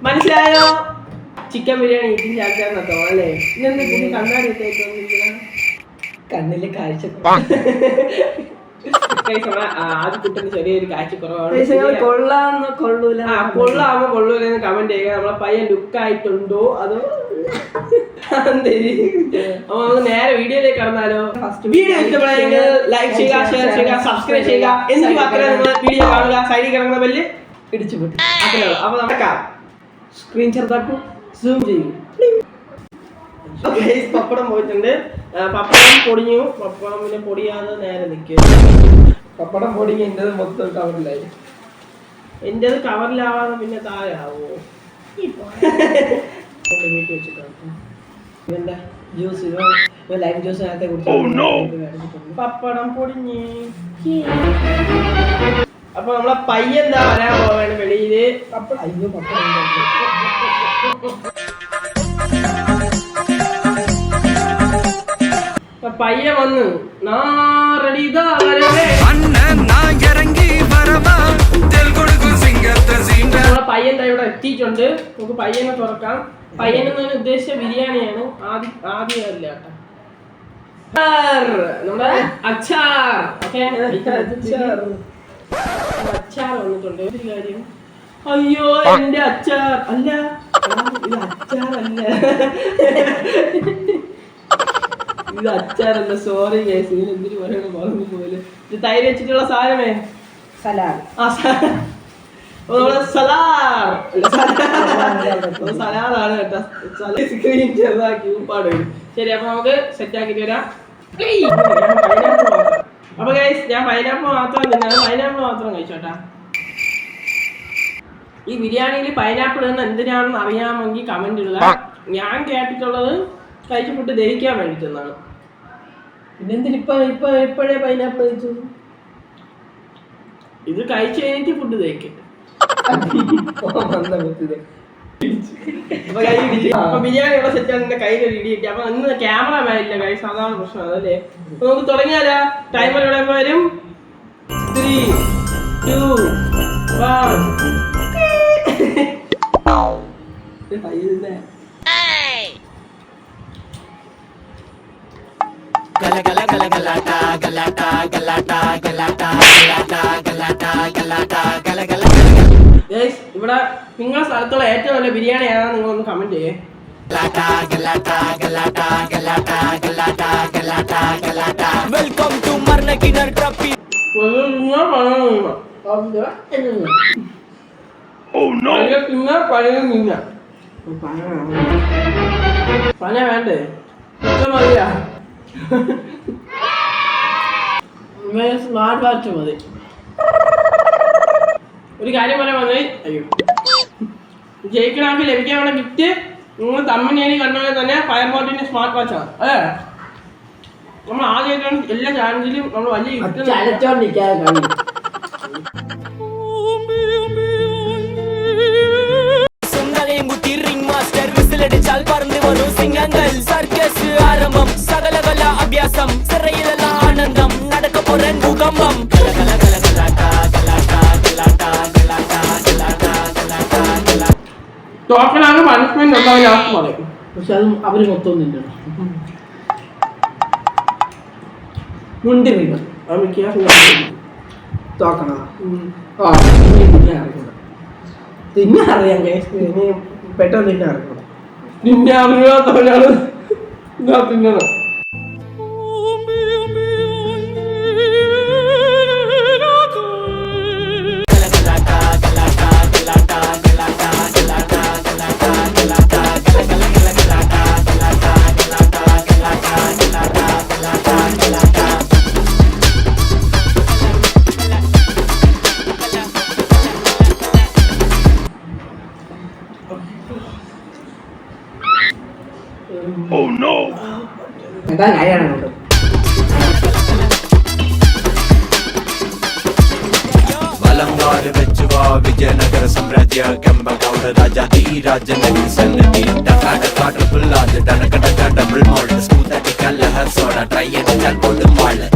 മനസ്സിലായോ? Chicken biryani eating ചാറ്റാന്നോ അല്ലേ? ഇന്നെന്ത് കണ്ണാടി കണ്ണില് കാഴ്ച ആദ്യ കുട്ടിന് ചെറിയൊരു കാഴ്ച കുറവാണ്. കൊള്ളാമോ കൊള്ളൂലെന്ന് കമന്റ് ചെയ്യുക. നമ്മളെ പയ്യൻ ലുക്ക് ആയിട്ടുണ്ടോ അതോ അപ്പൊ നമുക്ക് നേരെ വീഡിയോയിലേക്ക് കടന്നാലോ? വീഡിയോ ഇഷ്ടപ്പെടുമെങ്കിൽ ലൈക്ക് ചെയ്യുക, ഷെയർ ചെയ്യുക, സബ്സ്ക്രൈബ് ചെയ്യുക. എന്നിട്ട് മാത്രമേ നിങ്ങൾ വീഡിയോ കാണുക. സൈഡിൽ കിടക്കുന്ന ബെല്ല് ഇടിച്ചു വിട്ടു. അപ്പൊ നടക്കാം. സ്ക്രീൻ ചെറുതാക്കും, സൂം ചെയ്യും. പപ്പടം പോയിട്ടുണ്ട്. പപ്പടം പൊടിഞ്ഞു. പപ്പടം പിന്നെ പൊടിയാതെ നേരെ നിൽക്കുക. പപ്പടം പൊടിഞ്ഞ് എന്റേത് മൊത്തം കവറിലായി. എന്റേത് കവറിലാവാതെ പിന്നെ താഴെ ആവോ? വീട്ടിൽ വെച്ചിട്ടാണ് ഇതെന്താ ജ്യൂസ്, ലൈം ജ്യൂസ് നേരത്തെ കുടിച്ചു. പപ്പടം പൊടിഞ്ഞ്. അപ്പൊ നമ്മളെ പയ്യെന്താ വരാൻ പോവാണ് വെളിയില്. അയ്യോ പപ്പടം പയ്യ വന്ന് പയ്യൻ ഇവിടെ എത്തിയിട്ടുണ്ട്. നമുക്ക് പയ്യനെ തുറക്കാം. പയ്യനെന്ന് ഉദ്ദേശിച്ച ബിരിയാണിയാണ്. ആദ്യമല്ല കേട്ടോ, നമ്മുടെ അച്ചാർ. അച്ചാർ വന്നിട്ടുണ്ട്. ഒരു കാര്യം, അയ്യോ എന്റെ അച്ചാർ അല്ല, ഇത് അച്ചാറല്ല, ഇത് അച്ചാറല്ല. സോറി ഗൈസ്, ഇതിന് എന്തിനു പറയണം പറഞ്ഞു പോലെ. ഇത് തൈര് വെച്ചിട്ടുള്ള സാധനമേ സലാഡ്. സലാഡാണ് കേട്ടോ. സ്ക്രീൻ ചെറുതാക്കി ഉപ്പാട് വരും. ശരി, അപ്പൊ നമുക്ക് സെറ്റ് ആക്കിട്ട് വരാം. അപ്പൊ ഗൈസ്, ഞാൻ പൈനാപ്പിൾ മാത്രം തിന്നാണ്. പൈനാപ്പിൾ മാത്രം കഴിച്ചോട്ടാ. ഈ ബിരിയാണിയിൽ പൈനാപ്പിൾ ഇടുന്ന എന്തിനാണെന്ന് അറിയാമെങ്കിൽ കമന്റ് ഇടുക. ഞാൻ കേട്ടിട്ടുള്ളത് കഴിച്ച ഫുഡ് ദഹിക്കാൻ വേണ്ടിട്ടെന്നാണ്. പിന്നെന്തിന് ഇപ്പോഴേ പൈനാപ്പിൾ കഴിച്ചു? ഇത് കഴിച്ചു കഴിഞ്ഞിട്ട് ഫുഡ് ദഹിക്കട്ടെ. അപ്പൊ ബിരിയാണി ഇവിടെ സെറ്റ് ആണ്. എന്റെ കയ്യിൽ ഒരു ഇടി കിട്ടി. അപ്പൊ ഇന്ന് ക്യാമറമാൻ ഇല്ല കൈ, സാധാരണ പ്രശ്നം അതല്ലേ. അപ്പൊ നമുക്ക് തുടങ്ങിയാലോ? ടൈമർ ഇവിടെ വരും. 3, 2, 1. Gala gala gala galata galata galata galata galata galata galata gala gala gala. Guys, ഇവിടെ നിങ്ങളുടെ സ്ഥലത്തുള്ള ഏറ്റവും നല്ല ബിരിയാണി ഏതാണെന്ന് നിങ്ങളൊന്ന് കമന്റ് ചെയ്യേ. Galata galata galata galata galata galata galata. Welcome to Marnakinar Trophy. Oh no. പന വേണ്ടേ? മതിയാ, സ്മാർട്ട് വാച്ച് മതി. ഒരു കാര്യം പറയാൻ വന്നത്, അയ്യോ ജയിക്കണാക്ക് ലഭിക്കാനുള്ള ഗിഫ്റ്റ് നിങ്ങൾ തമ്മിനേനി കണ്ടപോലെ തന്നെ ഫയർ ബോട്ടിന്റെ സ്മാർട്ട് വാച്ചാണ്. അതെ, നമ്മൾ ആദ്യമായിട്ടാണ് എല്ലാ ചാനലിലും നമ്മൾ വലിയ ഗിഫ്റ്റ് സർക്കസ് ആരംഭം സകലകല അഭ്യാസം സിറയിലെല്ലാം ആനന്ദം നടക്ക പോരാൻ ഭൂകമ്പം. ടോക്കനാണ് പണിഷ്മെന്റ് ഉണ്ടാവും ലാസ്റ്റ് പറയും. പക്ഷെ അത് അവര് മൊത്തം നിന്നാണ് മുണ്ടിരിക്ക തോക്കണ. പിന്നെ അറിയാം പെട്ടെന്ന് പിന്നെ അറിയണം. നിന്നെ അറിയാത്തവനാണ് തിന്നണം. Oh no. എന്താ കാര്യമാണ് വലങ്കാട് വെച്ചുവാ വിജയനഗര സാമ്രാജ്യ കെമ്പകൗഡ രാജനഗരി സന്നദ്ധി ടക്കാടക്കാ ട്രിപ്പിൾ ആദ് ടനക്കടക്ക ഡബിൾ മോൾഡ് സ്മൂത്ത് അടിക്കാൻ ലഹർ സോഡ ട്രൈ അടിച്ചാൽ കൊടും വാള്.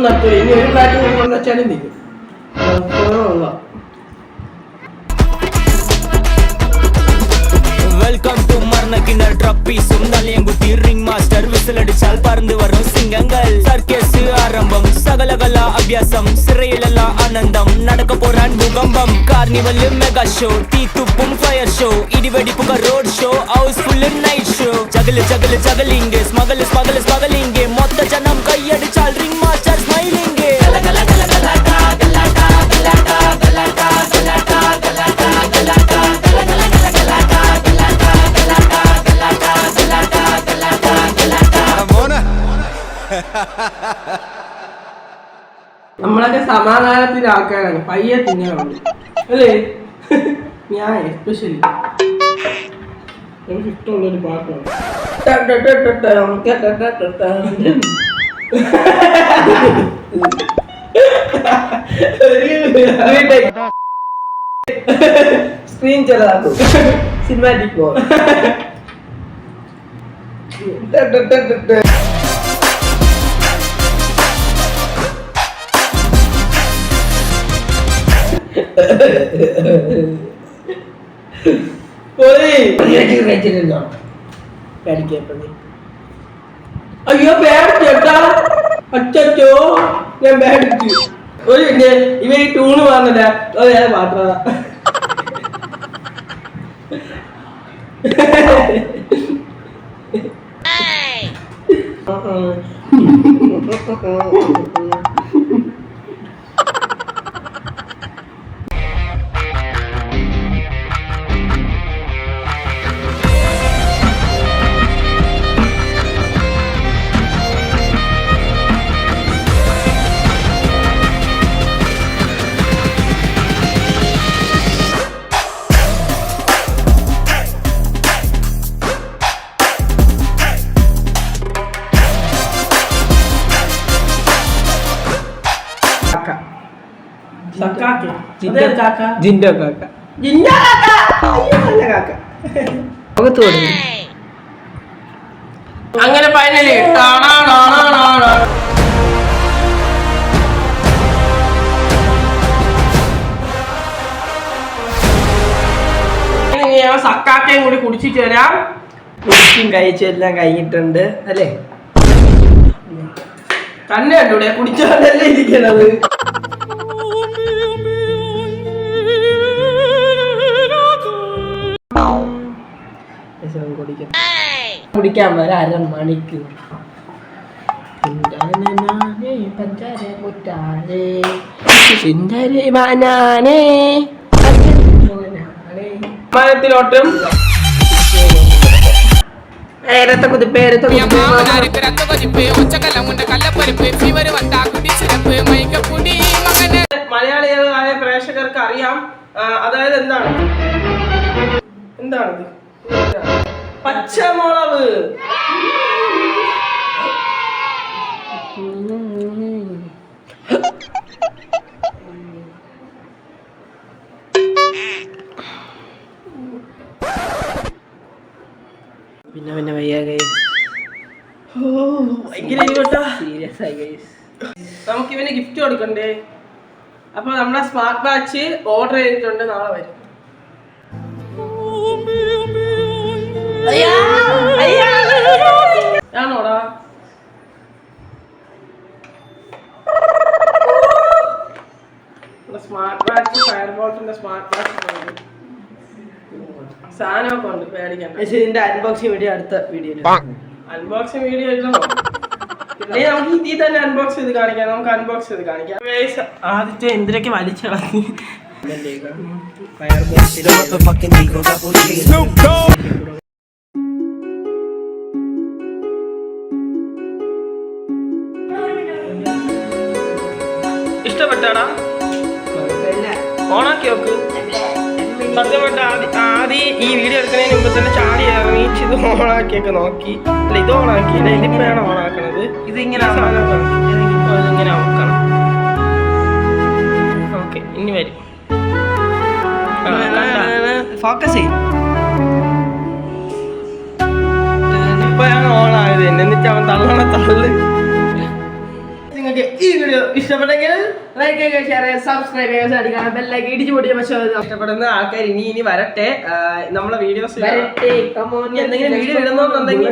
ഒന്നും നടത്തില്ല. ഇനി ഒരു ഫ്ലാറ്റ് കൊണ്ടു വെച്ചാലും തിന്നും. വെൽക്കം ടു മർണക്കിണർ ട്രപ്പീസും നലിയൻകുട്ടി റിംഗ് മാസ്റ്റർ വിസിലടിച്ചാൽ പറന്നു വരും സിംഗങ്ങൾ സർക്കസ് ആരംഭം സകലകല അഭ്യാസം സിറയിലല്ല ആനന്ദം നടക്ക പോരാൻ ഭൂകമ്പം കാർണിവല് മെഗാ ഷോ തീത്തുപ്പും ഫയർ ഷോ ഇടിവെടിപ്പുക road show housefull night show juggle juggle juggling smuggle smuggle smuggling മൊത്ത ജനം കൈയടിച്ചാൽ റിംഗ് മാസ്റ്റർ സ്മൈലിംഗ് നമ്മളൊക്കെ സമാധാനത്തിന്റെ ആൾക്കാരാണ്. പയ്യെ തിന്നാറുണ്ട് അല്ലേ? ഞാൻ എസ്പെഷ്യലി എനിക്ക് ഇഷ്ടമുള്ളൊരു പാട്ടാണ്. സ്ക്രീൻ ചെറുതാക്കും. സിനിമാറ്റിക് പോ. അയ്യോ പേടിച്ചേട്ടാ, അച്ചോ ഞാൻ പേടിച്ചു. ഒരു ഇവ ഈ ടൂണ് പറഞ്ഞില്ല, അത് മാത്രം അങ്ങനെ ഫൈനലി സക്കാക്കയും കൂടി കുടിച്ചിട്ട് വരാം. കുടിച്ചും കഴിച്ചെല്ലാം കഴിഞ്ഞിട്ടുണ്ട് അല്ലേ? തന്നെ കണ്ടൂടെ കുടിച്ചോണ്ടല്ലേ ഇരിക്കണത്. കുടിക്കാൻ വരെ അരമണിക്ക് മനത്തിലോട്ടും മലയാളികളായ പ്രേക്ഷകർക്ക് അറിയാം. അതായത് എന്താണിത്? പച്ചമുളക്. പിന്നെ വയ്യ ഗൈസ്. സീരിയസ് ആയി ഗൈസ്. നമുക്ക് ഇവന് ഗിഫ്റ്റ് കൊടുക്കണ്ടേ? അപ്പൊ നമ്മുടെ സ്മാർട്ട് വാച്ച് ഓർഡർ ചെയ്തിട്ടുണ്ട്, നാളെ വരും. ആണോടാ? സ്മാർട്ട് വാച്ച്, ഫയർബോൾട്ടിന്റെ സ്മാർട്ട് വാച്ച് സാധനമൊക്കെ ഉണ്ട്, പേടിക്കണ്ട. ഇതിന്റെ അൺബോക്സിംഗ് വീഡിയോ അടുത്ത വീഡിയോയിൽ. അൺബോക്സിംഗ് വീഡിയോ ഇല്ലോ? നമുക്ക് ഇതിൽ തന്നെ അൺബോക്സ് ചെയ്ത് കാണിക്കാം. നമുക്ക് അൺബോക്സ് ചെയ്ത് കാണിക്കാം. ആദ്യത്തെ എന്തിനൊക്കെ വലിച്ചു കളഞ്ഞു. ഇഷ്ടപ്പെട്ടാടാ? ഓണാക്കി നോക്ക്. സത്യമായിട്ട് ആദ്യം ഈ വീഡിയോ എടുക്കുന്നതിന് മുമ്പ് തന്നെ ചാടി ഇറങ്ങിച്ച് ഇത് ഓണാക്കിയൊക്കെ നോക്കി. അല്ല ഇത് ഓണാക്കിയില്ല, ഇതിപ്പോഴാണ് ഓണാക്കണത്. ഇതിങ്ങനെ ഇതിങ്ങനെ നോക്കണം. ഓക്കെ, ഇനി വരും. ഫോക്കസ് ചെയ്യും. ഇപ്പോഴാണ് ഓണായത്. എന്നിട്ട് അവൻ തള്ളണ തള്ളു. നിങ്ങൾക്ക് ഈ വീഡിയോ ഇഷ്ടപ്പെട്ടെങ്കിൽ ലൈക്ക് ചെയ്യുക, ഷെയർ ചെയ്യുക, സബ്സ്ക്രൈബ് ചെയ്യുക, അടിക്കണം ബെല്ലൈക്ക് ഇടിച്ചു പൊട്ടിയ. പക്ഷേ ഇഷ്ടപ്പെടുന്ന ആൾക്കാർ ഇനി വരട്ടെ. നമ്മളെ വീഡിയോസ് എന്തെങ്കിലും വീഡിയോ ഇടുന്നുണ്ടെങ്കിൽ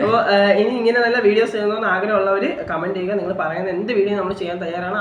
അപ്പോൾ ഇനി ഇങ്ങനെ നല്ല വീഡിയോസ് ചെയ്യണമെന്ന് ആഗ്രഹമുള്ളവർ കമന്റ് ചെയ്യുക. നിങ്ങൾ പറയുന്ന എന്ത് വീഡിയോ നമ്മൾ ചെയ്യാൻ തയ്യാറാണ്.